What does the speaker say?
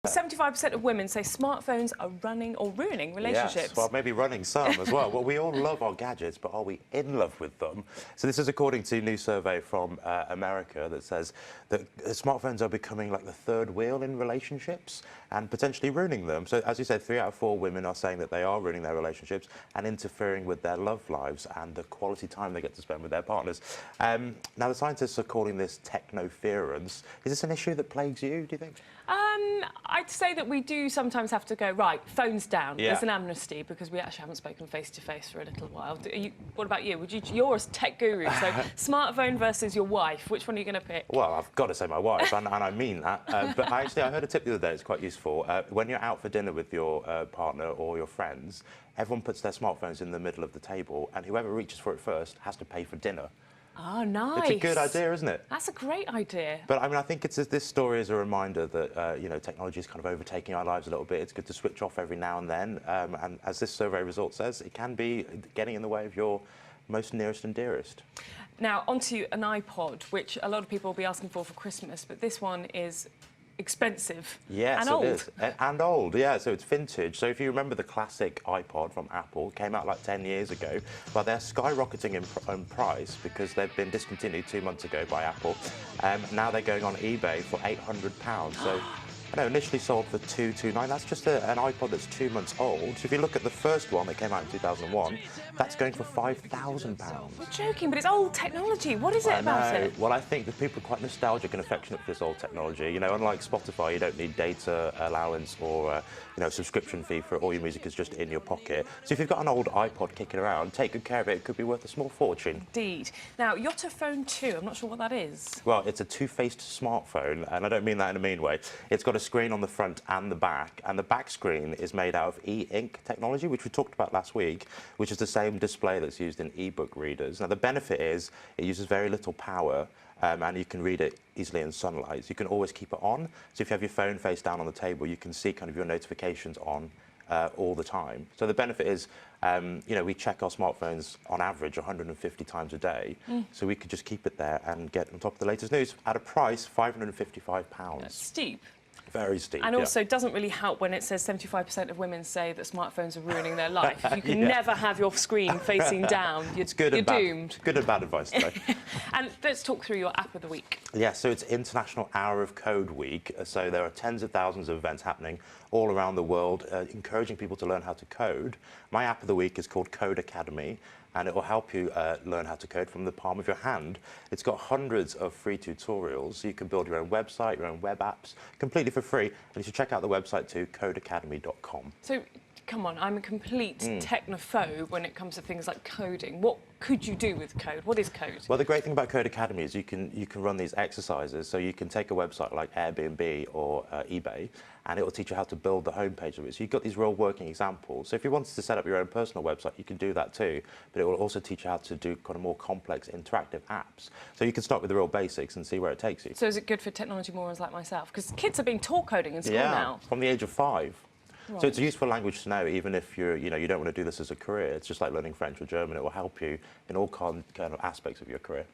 75% of women say smartphones are running or ruining relationships. Yes, well, maybe running some as well. Well, we all love our gadgets, but are we in love with them? So this is according to a new survey from America that says that smartphones are becoming like the third wheel in relationships and potentially ruining them. So as you said, 3 out of 4 women are saying that they are ruining their relationships and interfering with their love lives and the quality time they get to spend with their partners. Now, the scientists are calling this technoference. Is this an issue that plagues you, do you think? I'd say that we do sometimes have to go, right, phones down. Yeah. There's an amnesty because we actually haven't spoken face-to-face for a little while. What about you? You're a tech guru, so smartphone versus your wife, which one are you going to pick? Well, I've got to say my wife, and I mean that. But I heard a tip the other day, it's quite useful. When you're out for dinner with your partner or your friends, everyone puts their smartphones in the middle of the table, and whoever reaches for it first has to pay for dinner. Oh, nice. It's a good idea, isn't it? That's a great idea. But I mean, I think this story is a reminder that you know, technology is kind of overtaking our lives a little bit. It's good to switch off every now and then, and as this survey result says, it can be getting in the way of your most nearest and dearest. Now, onto an iPod, which a lot of people will be asking for Christmas, but this one is expensive. Yes, and it old. is. And old, yeah, so it's vintage. So if you remember the classic iPod from Apple, came out like 10 years ago, but they're skyrocketing in price because they've been discontinued 2 months ago by Apple. Now they're going on eBay for £800. So I know, initially sold for $229. That's just an iPod that's 2 months old. So if you look at the first one that came out in 2001, that's going for £5,000. You're joking, but it's old technology. What is it about it? Well, I think that people are quite nostalgic and affectionate for this old technology. You know, unlike Spotify, you don't need data allowance or you know, subscription fee for all your music is just in your pocket. So if you've got an old iPod kicking around, take good care of it. It could be worth a small fortune. Indeed. Now, YotoPhone 2, I'm not sure what that is. Well, it's a two-faced smartphone, and I don't mean that in a mean way. It's got a screen on the front and the back screen is made out of e-ink technology, which we talked about last week, which is the same display that's used in e-book readers. Now, the benefit is it uses very little power, and you can read it easily in sunlight. So you can always keep it on. So if you have your phone face down on the table, you can see kind of your notifications on all the time. So the benefit is, you know, we check our smartphones on average 150 times a day. So we could just keep it there and get on top of the latest news at a price £555. That's steep. Very steep. And also, it doesn't really help when it says 75% of women say that smartphones are ruining their life. You can never have your screen facing down. You're doomed. Good and bad advice today. And let's talk through your app of the week. Yeah, so it's International Hour of Code Week. So there are tens of thousands of events happening all around the world, encouraging people to learn how to code. My app of the week is called Codecademy, and it will help you learn how to code from the palm of your hand. It's got hundreds of free tutorials, so you can build your own website, your own web apps, completely for free. And you should check out the website too, codecademy.com. So, come on, I'm a complete technophobe when it comes to things like coding. What could you do with code? What is code? Well, the great thing about Codecademy is you can run these exercises. So you can take a website like Airbnb or eBay, and it will teach you how to build the homepage of it. So you've got these real working examples. So if you wanted to set up your own personal website, you can do that too. But it will also teach you how to do kind of more complex interactive apps. So you can start with the real basics and see where it takes you. So is it good for technology morons like myself? Because kids are being taught coding in school now. From the age of 5. Right. So it's a useful language to know, even if you don't want to do this as a career. It's just like learning French or German. It will help you in all kind of aspects of your career.